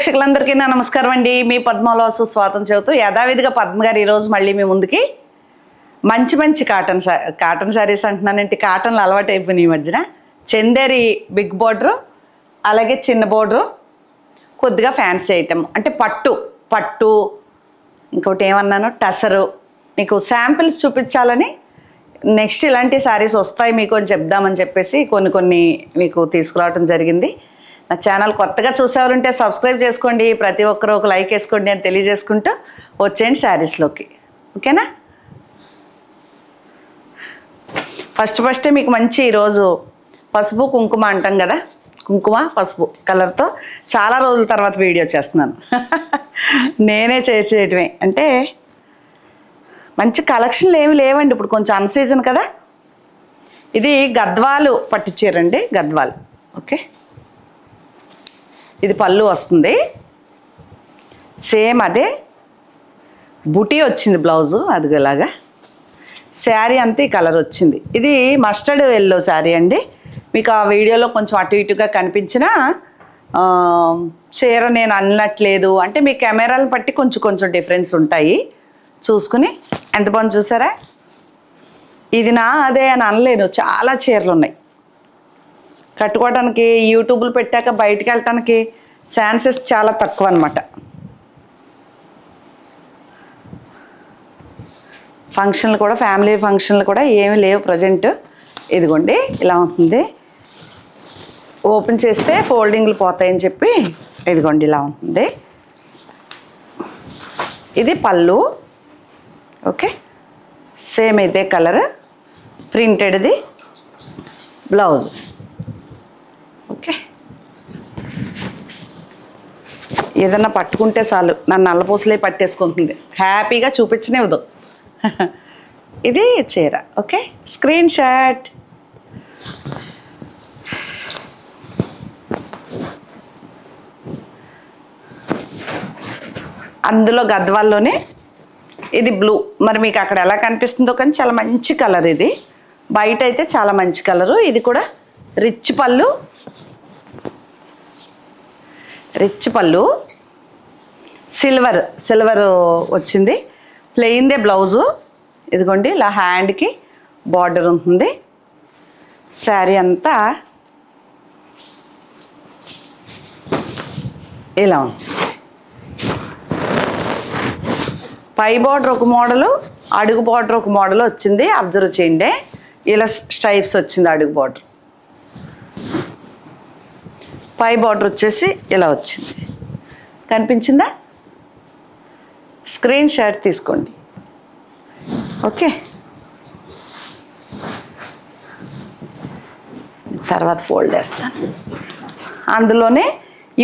ప్రేక్షకులందరికీ నా నమస్కారం అండి. మీ పద్మలో సుస్వాగతం చెబుతూ యథావిధిగా పద్మ గారు ఈరోజు మళ్ళీ మీ ముందుకి మంచి కాటన్ శారీస్ అంటున్నానంటే కాటన్లు అలవాటు అయిపోయినాయి ఈ మధ్యన. చందేరి బిగ్ బోర్డరు, అలాగే చిన్న బోర్డరు, కొద్దిగా ఫ్యాన్సీ ఐటమ్ అంటే పట్టు ఇంకోటి ఏమన్నాను టసరు. మీకు శాంపిల్స్ చూపించాలని నెక్స్ట్ ఇలాంటి శారీస్ వస్తాయి మీకు అని చెప్దామని చెప్పేసి కొన్ని మీకు తీసుకురావడం జరిగింది. నా ఛానల్ కొత్తగా చూసేవారుంటే సబ్స్క్రైబ్ చేసుకోండి, ప్రతి ఒక్కరు ఒక లైక్ వేసుకోండి అని తెలియజేసుకుంటూ వచ్చేయండి శారీస్లోకి. ఓకేనా? ఫస్టే మీకు మంచి ఈరోజు పసుపు కుంకుమ అంటాం కదా, కుంకుమ పసుపు కలర్తో చాలా రోజుల తర్వాత వీడియో చేస్తున్నాను. నేనే చేయటమే అంటే మంచి కలెక్షన్లు ఏమి లేవండి, ఇప్పుడు కొంచెం అన్సీజన్ కదా. ఇది గద్వాలు పట్టించారండి, గద్వాలు. ఓకే, ఇది పళ్ళు వస్తుంది, సేమ్ అదే బుటీ వచ్చింది బ్లౌజు అదిగోలాగా. శారీ అంతా ఈ కలర్ వచ్చింది. ఇది మస్టర్డ్ ఎల్లో శారీ అండి. మీకు ఆ వీడియోలో కొంచెం అటు ఇటుగా కనిపించిన చీర నేను అన్నట్లేదు అంటే మీ కెమెరాలను బట్టి కొంచెం డిఫరెన్స్ ఉంటాయి, చూసుకుని. ఎంత బాగుంది చూసారా? ఇది నా అదే అని అనలేను, చాలా చీరలు ఉన్నాయి కట్టుకోవడానికి. యూట్యూబ్లు పెట్టాక బయటికి వెళ్ళటానికి ఛాన్సెస్ చాలా తక్కువ అనమాట. ఫంక్షన్లు కూడా, ఫ్యామిలీ ఫంక్షన్లు కూడా ఏమీ లేవు ప్రజెంట్. ఇదిగోండి ఇలా ఉంటుంది, ఓపెన్ చేస్తే ఫోల్డింగ్లు పోతాయని చెప్పి ఇదిగోండి ఇలా ఉంటుంది. ఇది పళ్ళు. ఓకే, సేమ్ ఇదే కలర్ ప్రింటెడ్ది బ్లౌజ్. ఓకే, ఏదన్నా పట్టుకుంటే చాలు నన్ను నల్లపూసలే పట్టేసుకుంటుంది, హ్యాపీగా చూపించనివ్వదు. ఇది చీర. Okay, screen shot. అందులో గద్వాల్లోనే ఇది బ్లూ. మరి మీకు అక్కడ ఎలా కనిపిస్తుందో కానీ చాలా మంచి కలర్ ఇది. బయట అయితే చాలా మంచి కలరు. ఇది కూడా రిచ్ పళ్ళు, సిల్వర్ వచ్చింది. ప్లెయిన్దే బ్లౌజు. ఇదిగోండి ఇలా హ్యాండ్కి బార్డర్ ఉంటుంది. శారీ అంతా ఇలా ఉంది. పై బార్డర్ ఒక మోడలు, అడుగు బార్డర్ ఒక మోడల్ వచ్చింది. అబ్జర్వ్ చేయండి, ఇలా స్ట్రైప్స్ వచ్చింది అడుగు బార్డర్. పై బార్డర్ వచ్చేసి ఇలా వచ్చింది. కనిపించిందా? స్క్రీన్ షాట్ తీసుకోండి. ఓకే, తర్వాత ఫోల్డ్ చేస్తాను. అందులోనే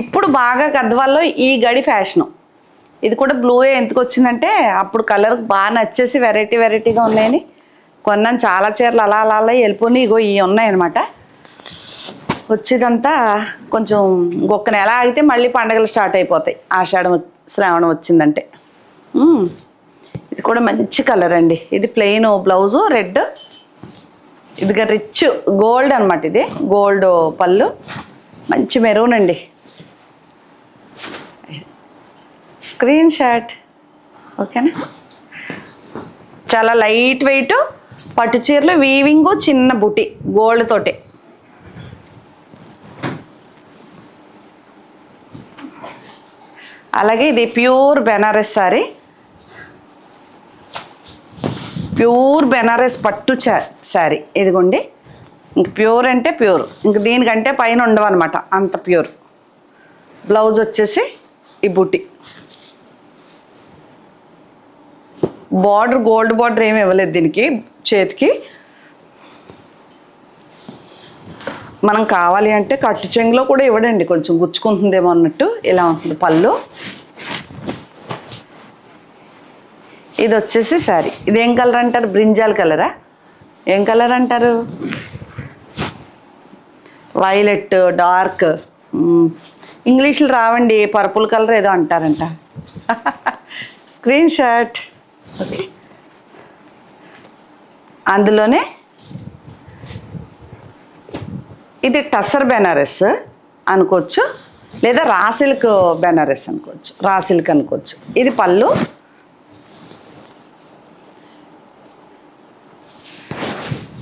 ఇప్పుడు బాగా గద్వాల్లో ఈ గడి ఫ్యాషను. ఇది కూడా బ్లూయే ఎందుకు వచ్చిందంటే అప్పుడు కలర్ బాగా నచ్చేసి వెరైటీగా ఉన్నాయని కొన్నాను. చాలా చీరలు అలా వెళ్ళిపోయి ఇగో ఇవి ఉన్నాయన్నమాట. వచ్చేదంతా కొంచెం ఇంకొక నెల ఆగితే మళ్ళీ పండగలు స్టార్ట్ అయిపోతాయి. ఆషాఢం శ్రావణం వచ్చిందంటే. ఇది కూడా మంచి కలర్ అండి. ఇది ప్లెయిన్ బ్లౌజు రెడ్. ఇదిగా రిచ్ గోల్డ్ అనమాట. ఇది గోల్డ్ పళ్ళు, మంచి మెరూన్ అండి. Screen shot. ఓకేనా? చాలా లైట్ వెయిట్ పట్టు చీరలు, వీవింగ్, చిన్న బుటీ గోల్డ్ తోటే. అలాగే ఇది ప్యూర్ బెనారస్ శారీ, ప్యూర్ బెనారస్ పట్టు శారీ. ఇదిగోండి, ఇంక ప్యూర్ అంటే ప్యూర్, ఇంక దీనికంటే పైన ఉండవు అనమాట, అంత ప్యూర్. బ్లౌజ్ వచ్చేసి ఈ బుట్టి. బార్డర్ గోల్డ్ బార్డర్ ఏమి ఇవ్వలేదు దీనికి, చేతికి. మనం కావాలి అంటే కట్టు చెంగులో కూడా ఇవ్వడండి, కొంచెం గుచ్చుకుంటుందేమో అన్నట్టు. ఇలా ఉంటుంది పళ్ళు. ఇది వచ్చేసి శారీ. ఇదేం కలర్ అంటారు? బ్రింజాల్ కలరా? ఏం కలర్ అంటారు? వైలెట్, డార్క్, ఇంగ్లీష్లో రావండి, పర్పుల్ కలర్ ఏదో అంటారంట. Screen shot. ఓకే, అందులోనే ఇది టసర్ బెనారస్ అనుకోవచ్చు. లేదా రా సిల్క్ బెనారస్ అనుకోవచ్చు, రా సిల్క్ అనుకోవచ్చు. ఇది పళ్ళు.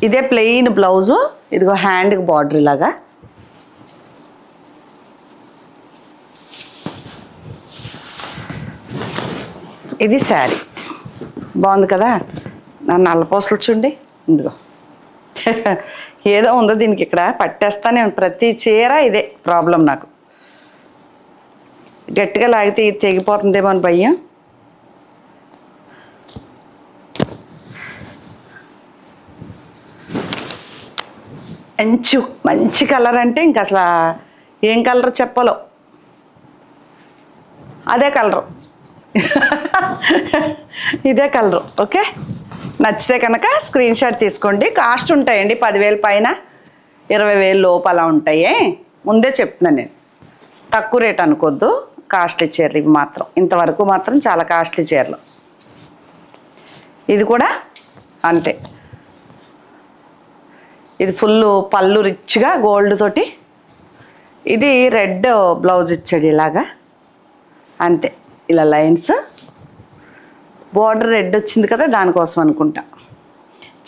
ఇదే ప్లెయిన్ బ్లౌజు. ఇదిగో హ్యాండ్కి బార్డర్ ఇలాగా. ఇది శారీ. బాగుంది కదా. నా నల్లపూసలు చూడండి. ఇందులో ఏదో ఉందో దీనికి ఇక్కడ పట్టేస్తానే ప్రతి చీర ఇదే ప్రాబ్లం నాకు. గట్టిగా లాగితే ఇది తెగిపోతుందేమో అని భయం. మంచి కలర్ అంటే ఇంక అసలు ఏం కలర్ చెప్పాలో అదే కలరు. ఇదే కలరు. ఓకే, నచ్చితే కనుక స్క్రీన్ షాట్ తీసుకోండి. కాస్ట్ ఉంటాయండి 10,000 పైన 20,000 లోపు అలా ఉంటాయి. ముందే చెప్తున్నాను నేను, తక్కువ రేట్ అనుకోద్దు. కాస్ట్లీ చీరలు ఇవి మాత్రం, ఇంతవరకు మాత్రం చాలా కాస్ట్లీ చీరలు. ఇది కూడా అంతే. ఇది ఫుల్ పళ్ళు రిచ్గా గోల్డ్ తోటి. ఇది రెడ్ బ్లౌజ్ ఇచ్చాడు ఇలాగా, అంతే. ఇలా లైన్స్, బార్డర్ రెడ్ వచ్చింది కదా, దానికోసం అనుకుంటా.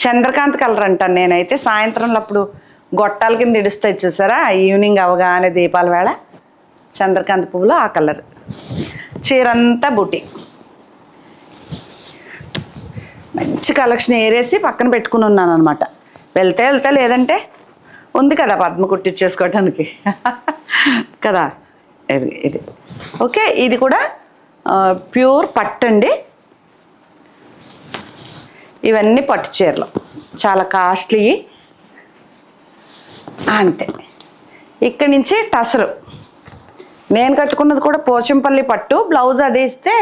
చంద్రకాంత్ కలర్ అంటాను నేనైతే. సాయంత్రంలో అప్పుడు గొట్టాల కింద ఇడుస్తాయి చూసారా, ఈవినింగ్ అవగానే దీపాల వేళ చంద్రకాంత్ పువ్వులు ఆ కలర్. చీరంతా బుట్టి. మంచి కలెక్షన్ ఏరేసి పక్కన పెట్టుకుని ఉన్నాను అనమాట. వెళ్తే లేదంటే ఉంది కదా పద్మ కుట్టించేసుకోవటానికి కదా. ఇది ఓకే. ఇది కూడా ప్యూర్ పట్టు అండి. ఇవన్నీ పట్టు చీరలు, చాలా కాస్ట్లీ. అంతే. ఇక్కడి నుంచి టసరు. నేను కట్టుకున్నది కూడా పోచంపల్లి పట్టు. బ్లౌజ్ అది ఇస్తే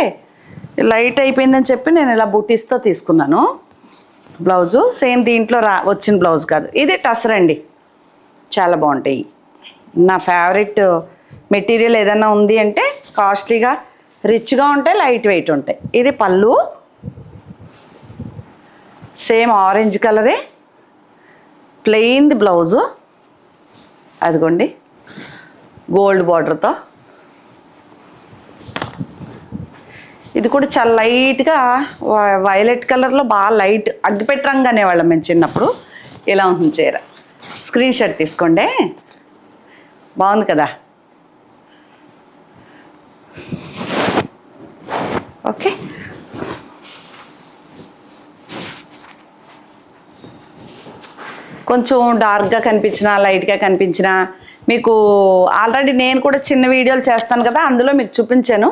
లైట్ అయిపోయిందని చెప్పి నేను ఇలా బుటీస్తో తీసుకున్నాను. బ్లౌజు సేమ్ దీంట్లో వచ్చిన బ్లౌజ్ కాదు. ఇది టసర్ అండి, చాలా బాగుంటాయి. నా ఫేవరెట్ మెటీరియల్ ఏదైనా ఉంది అంటే కాస్ట్లీగా రిచ్గా ఉంటాయి, లైట్ వెయిట్ ఉంటాయి. ఇది పళ్ళు, సేమ్ ఆరెంజ్ కలరే, ప్లెయిన్ది బ్లౌజు. అదిగోండి గోల్డ్ బార్డర్తో. ఇది కూడా చాలా లైట్గా వైలెట్ కలర్లో, బాగా లైట్ అగ్గిపెట్టి రంగు అనేవాళ్ళం మేము చిన్నప్పుడు. ఇలా ఉంటుంది చీర. స్క్రీన్ షాట్ తీసుకోండి. బాగుంది కదా. ఓకే. కొంచెం డార్క్గా కనిపించినా లైట్గా కనిపించినా మీకు ఆల్రెడీ నేను కూడా చిన్న వీడియోలు చేస్తాను కదా, అందులో మీకు చూపించాను.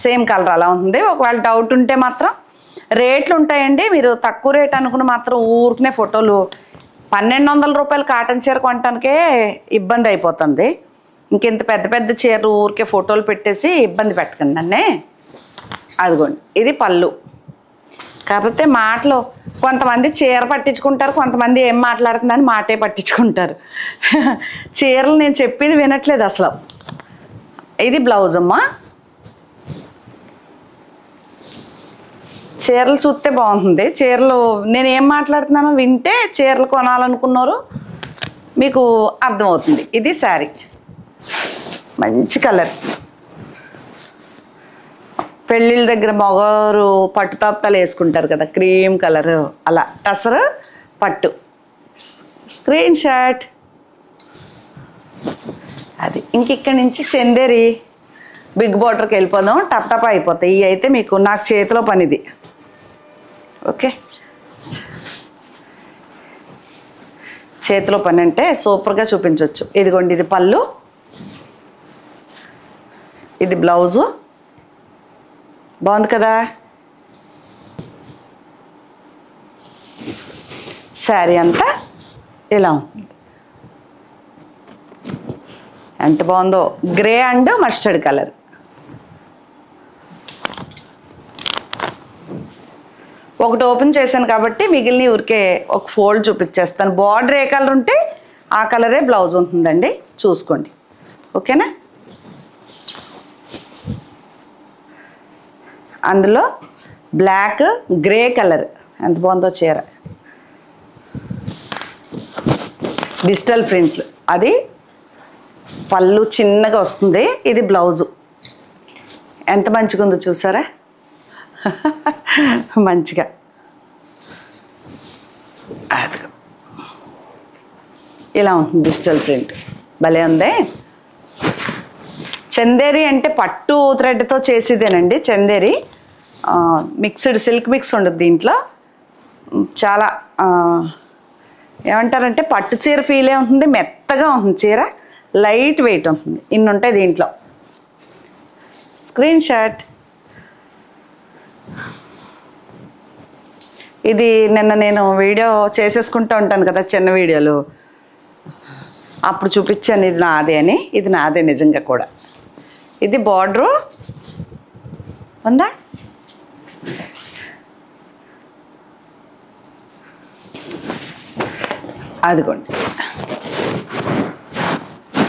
సేమ్ కలర్ అలా ఉంటుంది. ఒకవేళ డౌట్ ఉంటే మాత్రం రేట్లు ఉంటాయండి. మీరు తక్కువ రేట్ అనుకుని మాత్రం ఊరికనే ఫోటోలు 1,200 రూపాయలు కాటన్ చీర కొనటానికే ఇబ్బంది అయిపోతుంది. ఇంకెంత పెద్ద పెద్ద చీరలు ఊరికే ఫోటోలు పెట్టేసి ఇబ్బంది పెట్టకండి నన్నే. అదిగోండి ఇది పళ్ళు. కాకపోతే మాటలు కొంతమంది చీర పట్టించుకుంటారు, కొంతమంది ఏం మాట్లాడుతుందని మాటే పట్టించుకుంటారు. చీరలు నేను చెప్పేది వినట్లేదు అసలు. ఇది బ్లౌజ్ అమ్మా. చీరలు చూస్తే బాగుంటుంది. చీరలు నేను ఏం మాట్లాడుతున్నానో వింటే చీరలు కొనాలనుకున్నారు మీకు అర్థమవుతుంది. ఇది శారీ, మంచి కలర్. పెళ్ళిళ్ళ దగ్గర మగవారు పట్టు తాప్తాలు వేసుకుంటారు కదా, క్రీమ్ కలర్ అలా. టసరు పట్టు. Screen shot. అది ఇంక ఇక్కడి నుంచి చందేరి బిగ్ బార్డర్కి వెళ్ళిపోదాం. టప్ టప్ అయిపోతాయి. ఇవి అయితే మీకు నాకు చేతిలో పనిది. ఓకే, చేతిలో పని అంటే సూపర్గా చూపించవచ్చు. ఇదిగోండి ఇది పళ్ళు, ఇది బ్లౌజు. బాగుంది కదా. శారీ అంతా ఇలా ఉంటుంది. ఎంత బాగుందో. Grey and mustard colour. ఒకటి ఓపెన్ చేశాను కాబట్టి మిగిలిన ఊరికే ఒక ఫోల్డ్ చూపించేస్తాను. బార్డర్ ఏ కలర్ ఉంటే ఆ కలరే బ్లౌజ్ ఉంటుందండి, చూసుకోండి. ఓకేనా. అందులో బ్లాక్ గ్రే కలర్ ఎంత బాగుందో చీర. డిజిటల్ ప్రింట్లు. అది పళ్ళు చిన్నగా వస్తుంది. ఇది బ్లౌజు. ఎంత మంచిగా ఉందో చూసారా, మంచిగా. అది ఇలా ఉంటుంది డిజిటల్ ప్రింట్, భలే ఉంది. చందేరి అంటే పట్టు థ్రెడ్తో చేసేదేనండి చందేరి. మిక్స్డ్ సిల్క్ మిక్స్ ఉండదు దీంట్లో. చాలా ఏమంటారంటే పట్టు చీర ఫీలే ఉంటుంది, మెత్తగా ఉంటుంది చీర, లైట్ వెయిట్ ఉంటుంది. ఇన్ని ఉంటాయి దీంట్లో. Screen shot. ఇది నిన్న నేను వీడియో చేసేసుకుంటూ ఉంటాను కదా, చిన్న వీడియోలు, అప్పుడు చూపించాను ఇది నాదే అని. ఇది నాదే నిజంగా కూడా. ఇది బార్డరు ఉందా, అదిగోండి.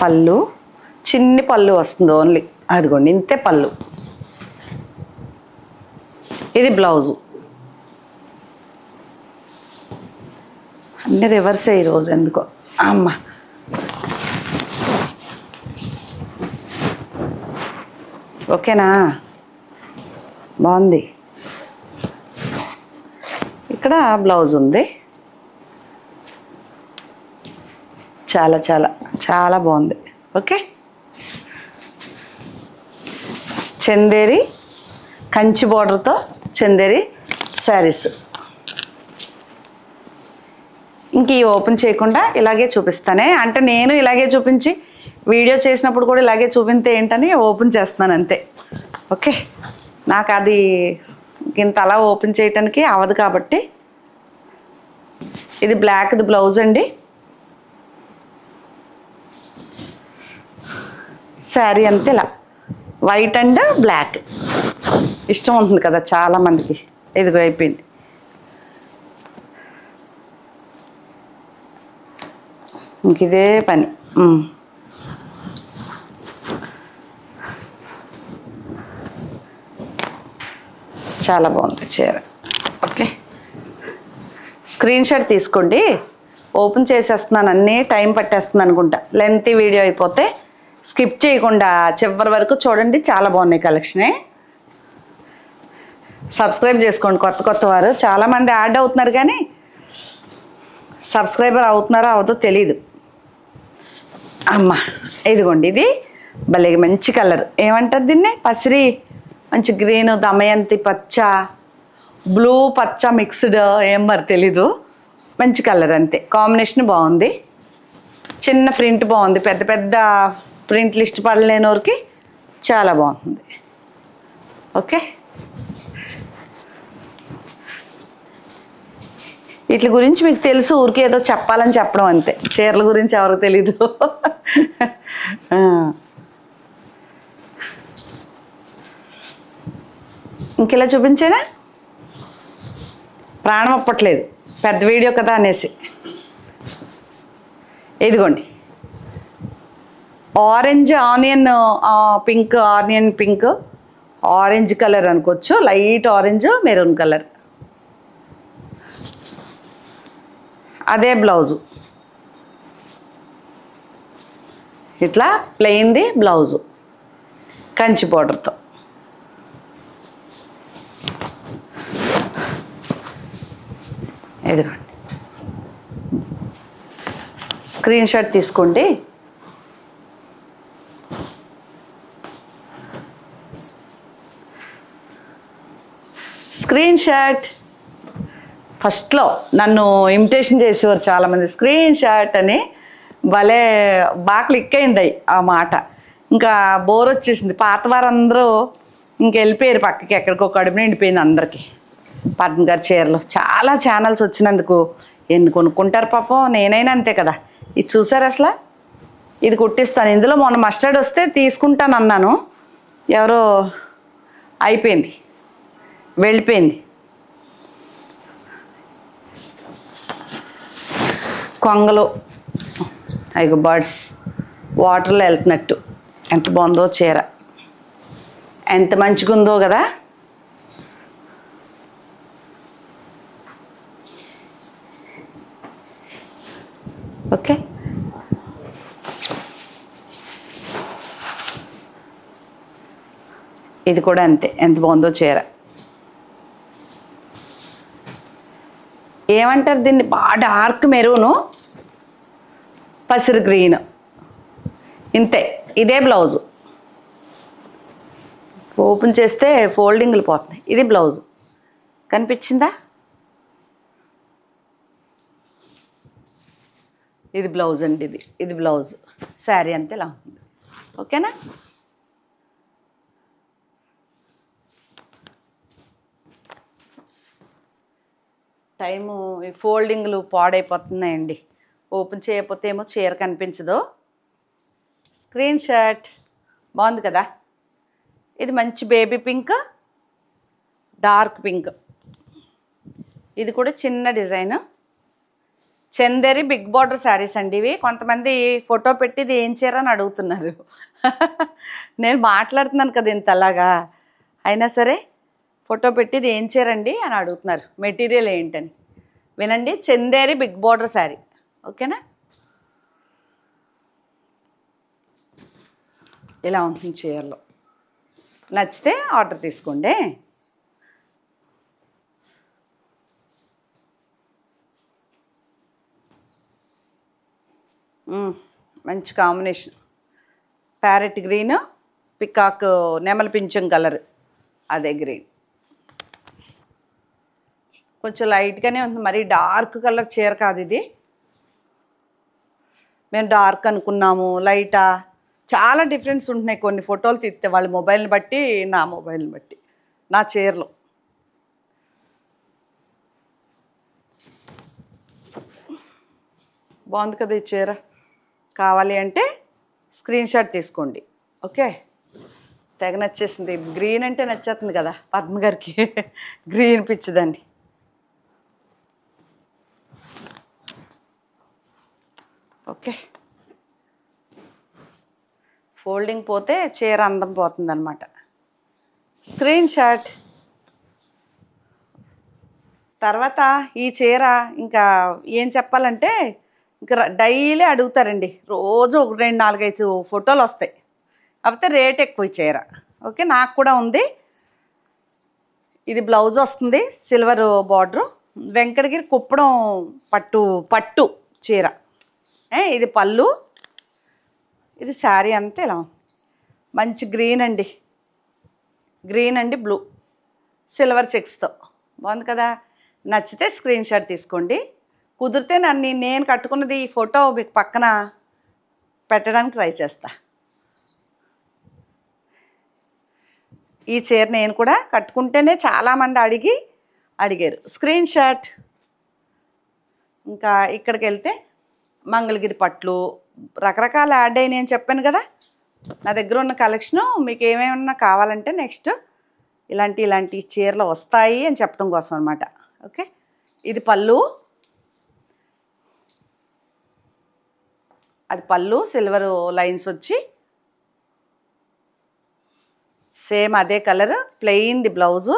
పళ్ళు చిన్ని పళ్ళు వస్తుంది ఓన్లీ, అదిగోండి ఇంతే పళ్ళు. ఇది బ్లౌజు. అన్నీ రివర్సే ఈరోజు ఎందుకో. అమ్మ ఓకేనా, బాగుంది. ఇక్కడ బ్లౌజ్ ఉంది. చాలా చాలా చాలా బాగుంది. ఓకే, చందేరి కంచి బోర్డర్తో చందేరి శారీస్. ఇంక ఈ ఓపెన్ చేయకుండా ఇలాగే చూపిస్తానే, అంటే నేను ఇలాగే చూపించి వీడియో చేసినప్పుడు కూడా ఇలాగే చూపిస్తే ఏంటని ఓపెన్ చేస్తున్నాను అంతే. ఓకే, నాకు అది ఇంత అలా ఓపెన్ చేయటానికి అవదు కాబట్టి. ఇది బ్లాక్ది బ్లౌజ్ అండి. శారీ అంతే ఇలా వైట్ అండ్ బ్లాక్ ఇష్టం ఉంటుంది కదా చాలామందికి. ఇదిగో అయిపోయింది. ఇంక ఇదే పని. చాలా బాగుంది చీర. ఓకే, స్క్రీన్ షాట్ తీసుకోండి. ఓపెన్ చేసేస్తున్నాను, అన్నీ టైం పట్టేస్తుంది అనుకుంటా. లెంతీ వీడియో అయిపోతే స్కిప్ చేయకుండా చివరి వరకు చూడండి, చాలా బాగున్నాయి కలెక్షనే. సబ్స్క్రైబ్ చేసుకోండి కొత్త వారు. చాలామంది యాడ్ అవుతున్నారు కానీ సబ్స్క్రైబర్ అవుతున్నారో అవదో తెలీదు. అమ్మ ఇదిగోండి, ఇది భలే మంచి కలర్. ఏమంటారు దీన్ని, పసిరి, మంచి గ్రీన్, దమయంతి పచ్చ, బ్లూ పచ్చ మిక్స్డ్, ఏం మరి తెలీదు. మంచి కలర్ అంతే, కాంబినేషన్ బాగుంది. చిన్న ప్రింట్ బాగుంది, పెద్ద పెద్ద ప్రింట్లు ఇష్టపడలేని వారికి చాలా బాగుంటుంది. ఓకే, వీటి గురించి మీకు తెలుసు, ఊరికి ఏదో చెప్పాలని చెప్పడం అంతే. చీరల గురించి ఎవరికి తెలీదు. ఇంకెలా చూపించేనా, ప్రాణం ఒప్పట్లేదు, పెద్ద వీడియో కదా అనేసి. ఇదిగోండి orange onion pink, onion pink, orange colour అనుకోవచ్చు, లైట్ ఆరెంజ్, మెరూన్ కలర్. అదే బ్లౌజు, ఇట్లా ప్లెయిన్ది బ్లౌజు కంచి బోర్డర్తో. ఇదిగోండి, స్క్రీన్ షాట్ తీసుకోండి. Screen shot. ఫస్ట్లో నన్ను ఇమిటేషన్ చేసేవారు చాలామంది, స్క్రీన్ షాట్ అని. భలే బాగా క్లిక్ అయింది ఆ మాట. ఇంకా బోర్ వచ్చేసింది. పాత వారందరూ ఇంకెళ్ళిపోయారు పక్కకి, ఎక్కడికో కడుపు నిండిపోయింది అందరికీ. పద్మ గారి చీరలు చాలా ఛానల్స్ వచ్చినందుకు ఎన్ని కొనుక్కుంటారు పాపం. నేనైనా అంతే కదా. ఇది చూసారు అసలు, ఇది కుట్టిస్తాను. ఇందులో మొన్న మస్టర్డ్ వస్తే తీసుకుంటాను అన్నాను, ఎవరో అయిపోయింది, వెళ్ళిపోయింది. కొంగలు, అయ్యో బర్డ్స్ వాటర్లో వెళ్తున్నట్టు. ఎంత బాగుందో చీర, ఎంత మంచిగా ఉందో కదా. ఓకే, ఇది కూడా అంతే, ఎంత బాగుందో చీర. ఏమంటారు దీన్ని, బాగా డార్క్ మెరూను, పసిరు గ్రీన్, ఇంతే. ఇదే బ్లౌజు. ఓపెన్ చేస్తే ఫోల్డింగ్లు పోతున్నాయి. ఇది బ్లౌజు, కనిపించిందా? ఇది బ్లౌజ్ అండి. ఇది బ్లౌజ్. శారీ అంతే ఇలా ఉంది. ఓకేనా? టైము ఈ ఫోల్డింగ్లు పాడైపోతున్నాయండి. ఓపెన్ చేయకపోతే ఏమో చీర కనిపించదు. Screen shot. బాగుంది కదా? ఇది మంచి బేబీ పింక్, డార్క్ పింక్. ఇది కూడా చిన్న design. Chanderi big border sarees అండి ఇవి. కొంతమంది ఫోటో పెట్టి ఇది ఏం చీర అని అడుగుతున్నారు. నేను మాట్లాడుతున్నాను కదా ఇంతలాగా, అయినా సరే ఫోటో పెట్టి ఇది ఏం చీర అండి అని అడుగుతున్నారు, మెటీరియల్ ఏంటని. వినండి, చందేరి బిగ్ బార్డర్ శారీ. ఓకేనా? ఇలా ఉంటుంది చీరలో. నచ్చితే ఆర్డర్ తీసుకోండి. మంచి కాంబినేషన్. ప్యారెట్ గ్రీన్, పికాక్ నెమల పింఛం కలర్, అదే గ్రీన్. కొంచెం లైట్గానే ఉంది, మరీ డార్క్ కలర్ చీర కాదు ఇది. మేము డార్క్ అనుకున్నాము, లైటా, చాలా డిఫరెన్స్ ఉంటున్నాయి. కొన్ని ఫోటోలు తీస్తే వాళ్ళ మొబైల్ని బట్టి, నా మొబైల్ని బట్టి, నా చీరలో. బాగుంది కదా ఈ చీర? కావాలి అంటే స్క్రీన్ షాట్ తీసుకోండి. ఓకే? తెగ నచ్చేసింది. గ్రీన్ అంటే నచ్చేస్తుంది కదా పద్మ గారికి. గ్రీన్ పిచ్చిదండి. ఓకే, ఫోల్డింగ్ పోతే చీర అందం పోతుంది అన్నమాట. Screen shot. తర్వాత ఈ చీర ఇంకా ఏం చెప్పాలంటే, ఇంకా డైలీ అడుగుతారండి. రోజు 1, 2, 4, 5 ఫోటోలు వస్తాయి. కాకపోతే రేట్ ఎక్కువ ఈ చీర. ఓకే, నాకు కూడా ఉంది. ఇది బ్లౌజ్ వస్తుంది, సిల్వర్ బార్డరు, వెంకటగిరి కుప్పడం పట్టు చీర. ఇది పళ్ళు. ఇది శారీ అంతే ఇలా మంచి గ్రీన్ అండి, బ్లూ, సిల్వర్ చెక్స్తో. బాగుంది కదా? నచ్చితే స్క్రీన్ షాట్ తీసుకోండి. కుదిరితే నేను కట్టుకున్నది ఈ ఫోటో మీకు పక్కన పెట్టడానికి ట్రై చేస్తా. ఈ చీర నేను కూడా కట్టుకుంటేనే చాలామంది అడిగారు. Screen shot. ఇంకా ఇక్కడికి వెళ్తే మంగళగిరి పట్లు రకరకాల యాడ్ అయ్యి నేను చెప్పాను కదా, నా దగ్గర ఉన్న కలెక్షను మీకు ఏమేమన్నా కావాలంటే నెక్స్ట్ ఇలాంటి చీరలు వస్తాయి అని చెప్పడం కోసం అనమాట. ఓకే, ఇది పళ్ళు. అది పళ్ళు, సిల్వర్ లైన్స్ వచ్చి సేమ్ అదే కలర్, ప్లెయిన్ది బ్లౌజు.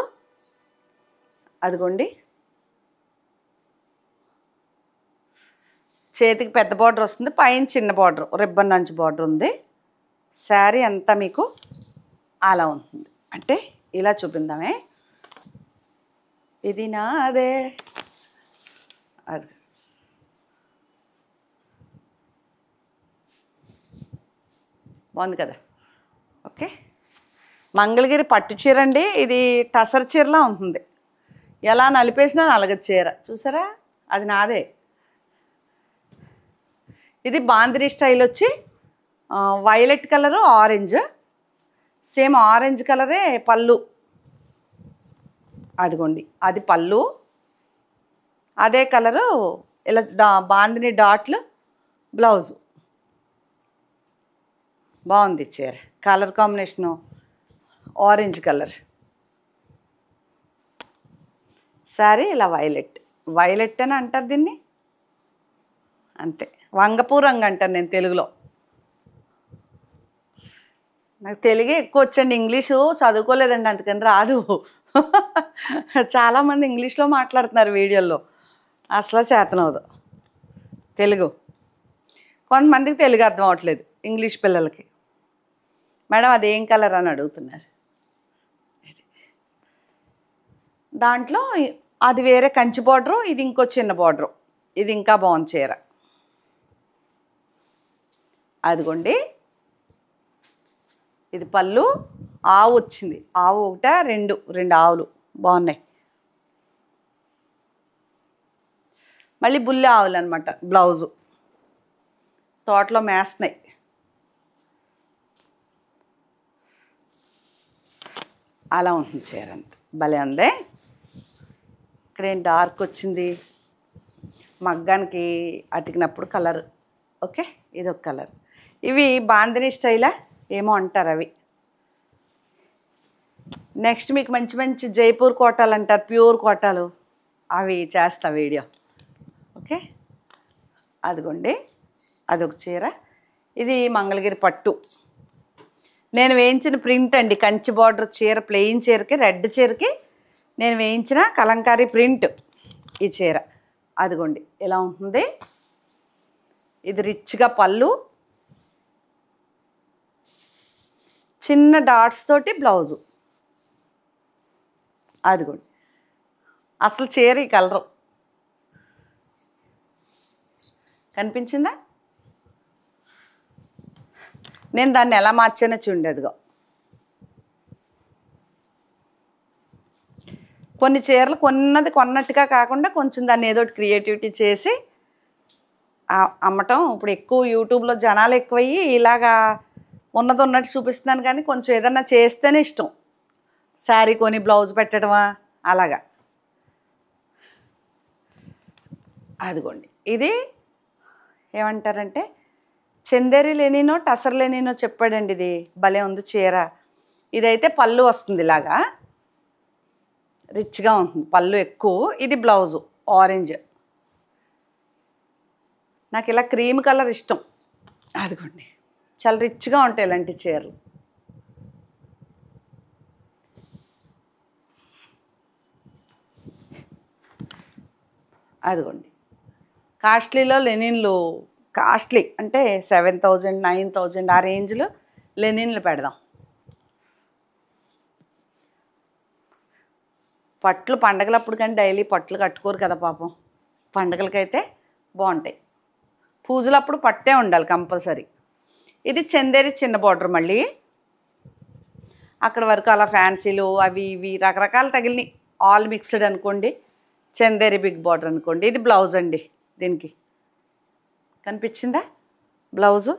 అదిగోండి, చేతికి పెద్ద బార్డర్ వస్తుంది, పైన చిన్న బార్డర్, రిబ్బన్ అంచు బార్డర్ ఉంది. శారీ అంతా మీకు అలా ఉంటుంది. అంటే ఇలా చూపిందామే, ఇది నాదే. అది బాగుంది కదా? ఓకే, మంగళగిరి పట్టు చీర అండి. ఇది టసర్ చీరలా ఉంటుంది, ఎలా నలిపేసినా నలగదు చీర. చూసారా? అది నాదే. ఇది బాందిని స్టైల్ వచ్చి violet colour, orange, same orange కలరే పళ్ళు. అదిగోండి, అది పళ్ళు, అదే కలరు ఇలా బాందిని డాట్లు బ్లౌజు. బాగుంది చీర. Colour combination orange colour. Sari ఇలా వైలెట్ అని అంటారు దీన్ని, అంతే. వంగపూ రంగు అంటాను నేను తెలుగులో. నాకు తెలుగే ఎక్కువ వచ్చండి, ఇంగ్లీషు చదువుకోలేదండి, అందుకని రాదు. చాలామంది ఇంగ్లీష్లో మాట్లాడుతున్నారు వీడియోల్లో, అసలు చేతనవదు తెలుగు. కొంతమందికి తెలుగు అర్థం అవ్వట్లేదు, ఇంగ్లీష్ పిల్లలకి. మేడం అదేం కలర్ అని అడుగుతున్నారు. దాంట్లో అది వేరే కంచి బార్డరు, ఇది ఇంకో చిన్న బార్డరు. ఇది ఇంకా బాగుంది చీర. అదిగోండి, ఇది పళ్ళు. ఆవు వచ్చింది. ఆవు ఒకట రెండు ఆవులు బాగున్నాయి. మళ్ళీ బుల్లి ఆవులు అనమాట. బ్లౌజు తోటలో మేస్తున్నాయి. అలా ఉంటుంది చీర. అంత భలే ఉంది. ఇక్కడేం డార్క్ వచ్చింది, మగ్గానికి అతికినప్పుడు కలర్. ఓకే, ఇది ఒక కలర్. ఇవి బాందిని స్టైలా ఏమో అంటారు అవి. నెక్స్ట్ మీకు మంచి మంచి జైపూర్ కోటాలు అంటారు, ప్యూర్ కోటాలు, అవి చేస్తా వీడియో. ఓకే, అదిగోండి, అదొక చీర. ఇది మంగళగిరి పట్టు. నేను వేయించిన ప్రింట్ అండి. కంచి బార్డర్ చీర, ప్లెయిన్ చీరకి, రెడ్ చీరకి నేను వేయించిన కలంకారీ ప్రింట్ ఈ చీర. అదిగోండి ఎలా ఉంటుంది. ఇది రిచ్గా పళ్ళు, చిన్న డాట్స్ తోటి బ్లౌజు. అదిగోండి అసలు చీర ఈ కలరు కనిపించిందా? నేను దాన్ని ఎలా మార్చానో చూడండి. అదిగో కొన్ని చీరలు కొన్నట్టుగా కాకుండా కొంచెం దాన్ని ఏదో క్రియేటివిటీ చేసి అమ్మటం. ఇప్పుడు ఎక్కువ యూట్యూబ్లో జనాలు ఎక్కువయ్యి ఇలాగా ఉన్నది ఉన్నట్టు చూపిస్తున్నాను, కానీ కొంచెం ఏదన్నా చేస్తేనే ఇష్టం. శారీ కొని బ్లౌజ్ పెట్టడమా అలాగా. అదిగోండి, ఇది ఏమంటారంటే చందేరి లెనినో టసర్ లెనినో చెప్పాడండి. ఇది భలే ఉంది చీర. ఇదైతే పళ్ళు వస్తుంది, ఇలాగా రిచ్గా ఉంటుంది, పళ్ళు ఎక్కువ. ఇది బ్లౌజు ఆరెంజ్. నాకు ఇలా క్రీమ్ కలర్ ఇష్టం. అదిగోండి చాలా రిచ్గా ఉంటాయి ఇలాంటి చీరలు. అదిగోండి కాస్ట్లీలో లెనిన్లు, కాస్ట్లీ అంటే 7,000 9,000 ఆ రేంజ్లో లెనిన్లు పెడదాం. పట్లు పండగలప్పుడు కానీ డైలీ పట్లు కట్టుకోరు కదా పాపం. పండగలకైతే బాగుంటాయి. పూజలప్పుడు పట్టే ఉండాలి కంపల్సరీ. ఇది చందేరి చిన్న బార్డర్. మళ్ళీ అక్కడ వరకు అలా ఫ్యాన్సీలు అవి ఇవి రకరకాలు తగిలినాయి. ఆల్ మిక్స్డ్ అనుకోండి. చందేరి బిగ్ బార్డర్ అనుకోండి. ఇది బ్లౌజ్ అండి. దీనికి కనిపించిందా బ్లౌజు?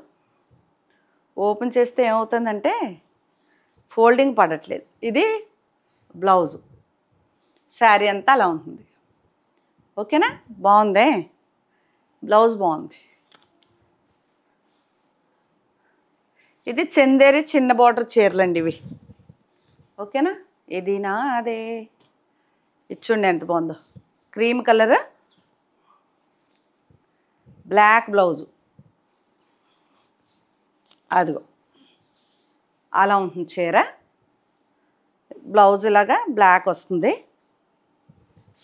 ఓపెన్ చేస్తే ఏమవుతుందంటే ఫోల్డింగ్ పడట్లేదు. ఇది బ్లౌజు. శారీ అంతా అలా ఉంటుంది. ఓకేనా? బాగుందే, బ్లౌజ్ బాగుంది. ఇది చందేరి చిన్న బార్డర్ చీరలండి ఇవి. ఓకేనా? ఇదినా అదే ఇచ్చుండి ఎంత బాగుందో. Cream colour, black blouse. అదిగో అలా ఉంటుంది చీర. బ్లౌజ్ ఇలాగా బ్లాక్ వస్తుంది,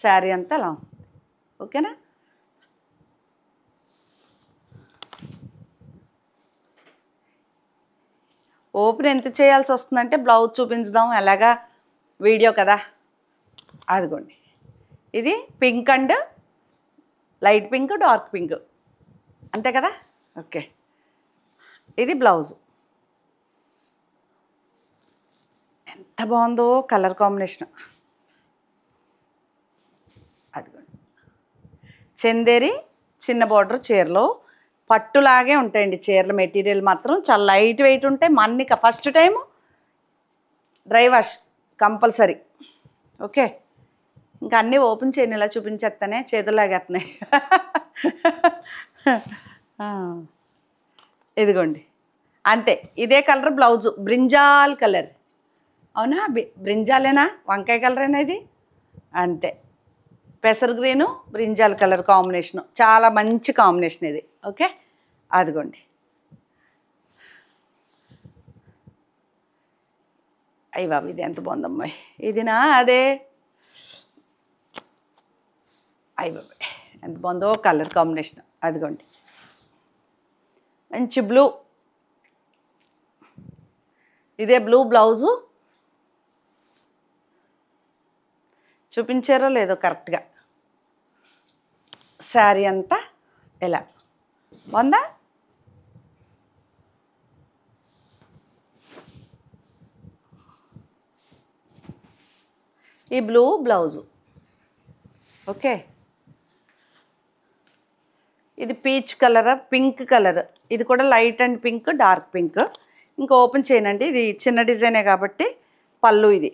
శారీ అంతా అలా ఉంటుంది. ఓకేనా? ఓపెన్ ఎంత చేయాల్సి వస్తుందంటే బ్లౌజ్ చూపించుదాం ఎలాగా, వీడియో కదా. అదిగోండి, ఇది pink and light pink, dark pink, అంతే కదా. ఓకే, ఇది బ్లౌజు. ఎంత బాగుందో కలర్ కాంబినేషన్. అదిగోండి చందేరి చిన్న బార్డర్ చీరలో పట్టులాగే ఉంటాయండి చీరల. మెటీరియల్ మాత్రం చాలా లైట్ వెయిట్ ఉంటాయి. మన్నిక first time dry wash compulsory. Okay, ఇంకా అన్నీ ఓపెన్ చేయను, ఇలా చూపించేస్తానే చేతులాగేస్తున్నాయి. ఇదిగోండి అంతే. ఇదే కలర్ బ్లౌజు, బ్రింజాల్ కలర్. అవునా? బ్రింజాలేనా, వంకాయ కలరేనా ఇది? అంతే, పెసర్ గ్రీను బ్రింజాల్ కలర్ కాంబినేషను. చాలా మంచి కాంబినేషన్ ఇది. ఓకే, అదిగోండి. అయ్యి బాబు, ఇది ఎంత బాగుందమ్మాయి. ఇదినా అదే? అయ్యి బాబాయ్ ఎంత బాగుందో కలర్ కాంబినేషన్. అదిగోండి మంచి బ్లూ. ఇదే బ్లూ బ్లౌజు చూపించారో లేదో కరెక్ట్గా. శారీ అంతా ఎలా బాగుందా? ఈ బ్లూ బ్లౌజు. ఓకే, ఇది పీచ్ కలర్, పింక్ కలర్. ఇది కూడా light and pink, dark pink. ఇంకా ఓపెన్ చేయనండి, ఇది చిన్న డిజైనే కాబట్టి. పళ్ళు ఇది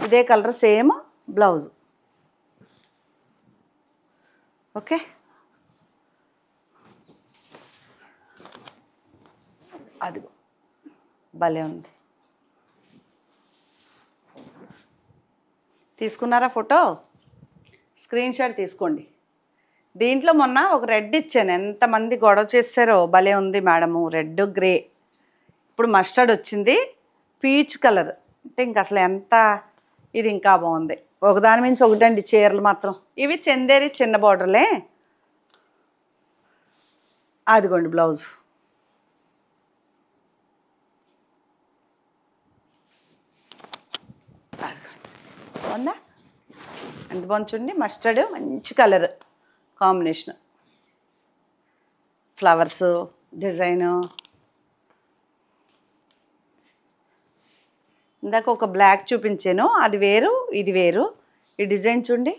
ఇదే కలర్, సేమ్ బ్లౌజ్. ఓకే, అదిగో భలే ఉంది. తీసుకున్నారా ఫోటో? స్క్రీన్ షాట్ తీసుకోండి. దీంట్లో మొన్న ఒక రెడ్ ఇచ్చాను, ఎంతమంది గొడవ చేశారో. భలే ఉంది మేడము, రెడ్ గ్రే. ఇప్పుడు మస్టర్డ్ వచ్చింది, పీచ్ కలర్. అంటే ఇంక అసలు ఎంత, ఇది ఇంకా బాగుంది. ఒకదాని మించి ఒకటండి చీరలు మాత్రం. ఇవి చందేరి చిన్న బార్డర్లే. అదిగోండి బ్లౌజ్. బాగుందా? ఎంత బాగుంది. మస్టర్డ్ మంచి కలర్ కాంబినేషన్. Flowers design. ఇందాక ఒక బ్లాక్ చూపించాను, అది వేరు ఇది వేరు. ఈ డిజైన్ చూడండి,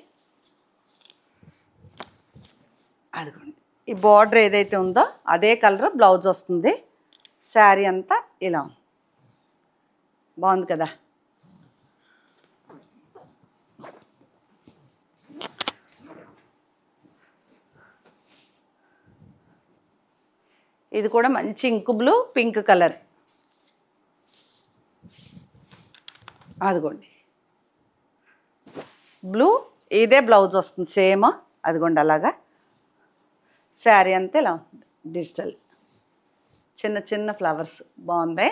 అదిగోండి. ఈ బార్డర్ ఏదైతే ఉందో అదే కలర్ బ్లౌజ్ వస్తుంది. శారీ అంతా ఇలా బాగుంది కదా. ఇది కూడా మంచి ఇంకు బ్లూ పింక్ కలర్. అదిగోండి బ్లూ, ఇదే బ్లౌజ్ వస్తుంది సేమ్. అదిగోండి అలాగా. శారీ అంతా ఇలా ఉంది, డిజిటల్ చిన్న చిన్న ఫ్లవర్స్. బాగుంది.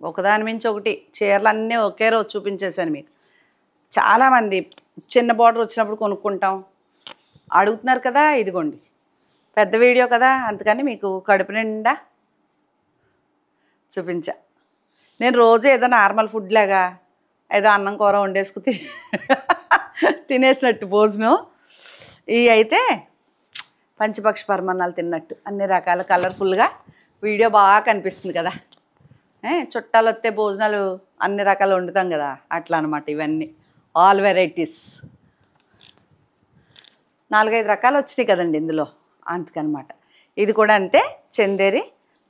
ఒకదాని మించి ఒకటి చీరలు అన్నీ ఒకే రోజు చూపించేశాను మీకు. చాలామంది చిన్న బార్డర్ వచ్చినప్పుడు కొనుక్కుంటాం అడుగుతున్నారు కదా. ఇదిగోండి పెద్ద వీడియో కదా, అందుకని మీకు కడుపు నిండా చూపించా. నేను రోజు ఏదో నార్మల్ ఫుడ్ లాగా ఏదో అన్నం కూర వండేసుకు తినేసినట్టు భోజనం. ఇవి అయితే పంచపక్ష పరమాన్నాలు తిన్నట్టు అన్ని రకాల కలర్ఫుల్గా వీడియో బాగా కనిపిస్తుంది కదా. చుట్టాలు వస్తే భోజనాలు అన్ని రకాలు వండుతాం కదా, అట్లా అనమాట. ఇవన్నీ ఆల్ వెరైటీస్ 4-5 రకాలు వచ్చినాయి కదండి ఇందులో, అందుకనమాట. ఇది కూడా అంతే, చందేరి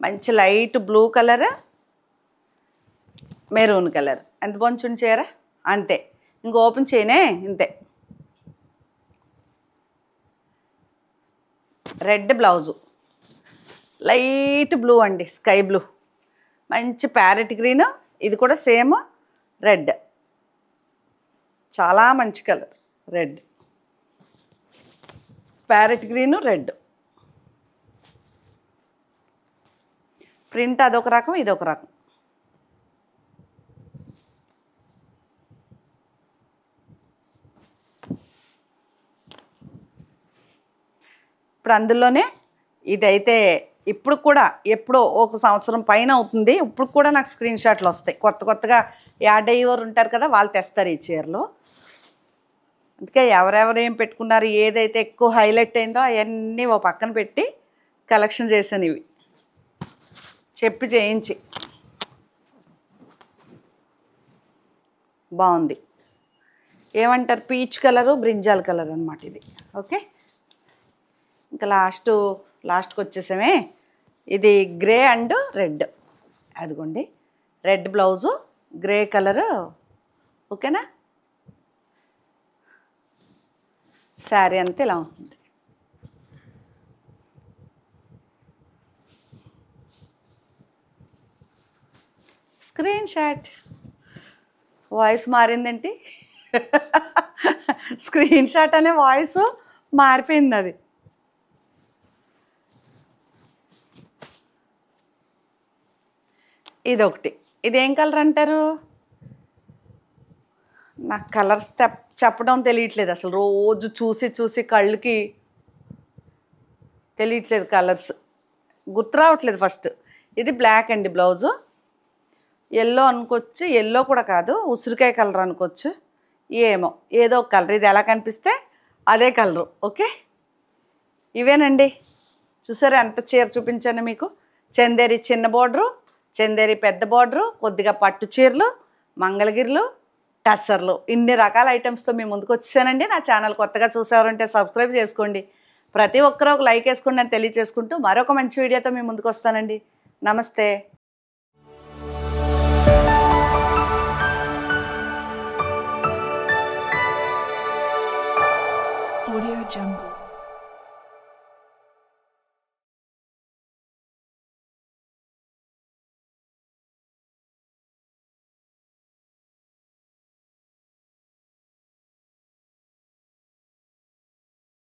మంచి light blue colour, maroon colour. ఎంత బాగుంది చీర. అంతే, ఇంక ఓపెన్ చేయనే. ఇంతే. రెడ్ బ్లౌజు, లైట్ బ్లూ అండి, స్కై బ్లూ. మంచి ప్యారెట్ గ్రీన్. ఇది కూడా సేమ్ రెడ్, చాలా మంచి colour. Red, parrot green, red. Print అదొక రకం, ఇదొక రకం. ఇప్పుడు అందులోనే ఇదైతే ఇప్పుడు కూడా ఎప్పుడో ఒక సంవత్సరం పైన అవుతుంది. ఇప్పుడు కూడా నాకు స్క్రీన్ షాట్లు వస్తాయి. కొత్తగా యాడ్ అయ్యేవారు ఉంటారు కదా, వాళ్ళు తెస్తారు ఈ చీరలు. అందుకే ఎవరెవరు ఏం పెట్టుకున్నారు, ఏదైతే ఎక్కువ హైలైట్ అయిందో అవన్నీ ఓ పక్కన పెట్టి కలెక్షన్ చేశాను. ఇవి చెప్పి చేయించి. బాగుంది. ఏమంటారు, పీచ్ కలరు బ్రింజాల్ కలర్ అనమాట ఇది. ఓకే, ఇంకా లాస్ట్కి వచ్చేసామే. ఇది గ్రే అండ్ రెడ్. అదిగోండి రెడ్ బ్లౌజు, గ్రే కలరు. ఓకేనా. శారీ అంతా ఇలా ఉంటుంది. Screenshot. వాయిస్ మారిందేంటి? స్క్రీన్ షాట్ అనే వాయిస్ మారిపోయింది. అది ఇదొకటి. ఇదేం కలర్ అంటారు? నాకు కలర్స్ చెప్పడం తెలియట్లేదు అసలు. రోజు చూసి కళ్ళకి తెలియట్లేదు కలర్స్, గుర్తు రావట్లేదు. ఫస్ట్ ఇది బ్లాక్ అండి బ్లౌజు. ఎల్లో అనుకోవచ్చు, ఎల్లో కూడా కాదు, ఉసిరికాయ కలర్ అనుకోవచ్చు, ఏమో ఏదో ఒక కలర్. ఇది ఎలా కనిపిస్తే అదే కలరు. ఓకే, ఇవేనండి. చూసారా ఎంత చీర చూపించాను మీకు. చందేరి చిన్న బోర్డరు, చందేరి పెద్ద బోర్డరు, కొద్దిగా పట్టు చీరలు, మంగళగిరిలు, టస్సర్లు, ఇన్ని రకాల ఐటమ్స్తో మీ ముందుకు వచ్చేసానండి. నా ఛానల్ కొత్తగా చూసేవారంటే సబ్స్క్రైబ్ చేసుకోండి. ప్రతి ఒక్కరూ ఒక లైక్ వేసుకోండి అని తెలియజేసుకుంటూ మరొక మంచి వీడియోతో మీ ముందుకు వస్తానండి. నమస్తే. Audio Jungle.